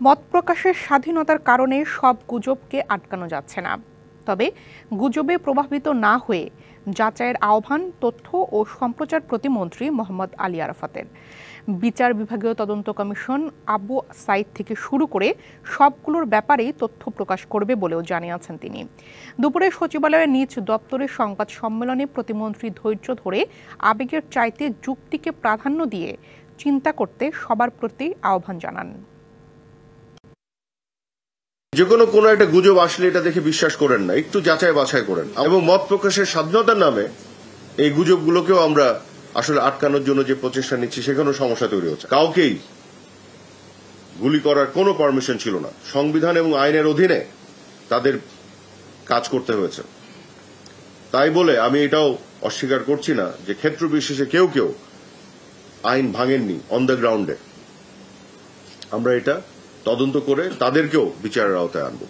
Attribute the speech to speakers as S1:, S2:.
S1: মত প্রকাশের স্বাধীনতার কারণে সব গুজবকে আটকানো যাচ্ছে না, তবে গুজবে প্রভাবিত না হয়ে যাচাইয়ের আহ্বান তথ্য ও সম্প্রচার প্রতিমন্ত্রী মোহাম্মদ আলী আরাফাতের। বিচার বিভাগীয় তদন্ত কমিশন আবু সাইদ থেকে শুরু করে সবগুলোর ব্যাপারেই তথ্য প্রকাশ করবে বলেও জানিয়েছেন তিনি। দুপুরে সচিবালয়ের নিজ দপ্তরের সংবাদ সম্মেলনে প্রতিমন্ত্রী ধৈর্য ধরে আবেগের চাইতে যুক্তিকে প্রাধান্য দিয়ে চিন্তা করতে সবার প্রতি আহ্বান জানান।
S2: যে কোনো একটা গুজব আসলে এটা দেখে বিশ্বাস করেন না, একটু যাচাই বাছাই করেন। এবং মত প্রকাশের স্বাধীনতার নামে এই গুজবগুলোকেও আমরা আসলে আটকানোর জন্য যে প্রচেষ্টা নিচ্ছি সেখানেও সমস্যা তৈরি হচ্ছে। কাউকেই গুলি করার কোনো পারমিশন ছিল না, সংবিধান এবং আইনের অধীনে তাদের কাজ করতে হয়েছে। তাই বলে আমি এটাও অস্বীকার করছি না যে ক্ষেত্র বিশেষে কেউ কেউ আইন ভাঙেননি অন দ্য গ্রাউন্ডে। আমরা এটা তদন্ত করে তাদেরকেও বিচারের আওতায় আনবো।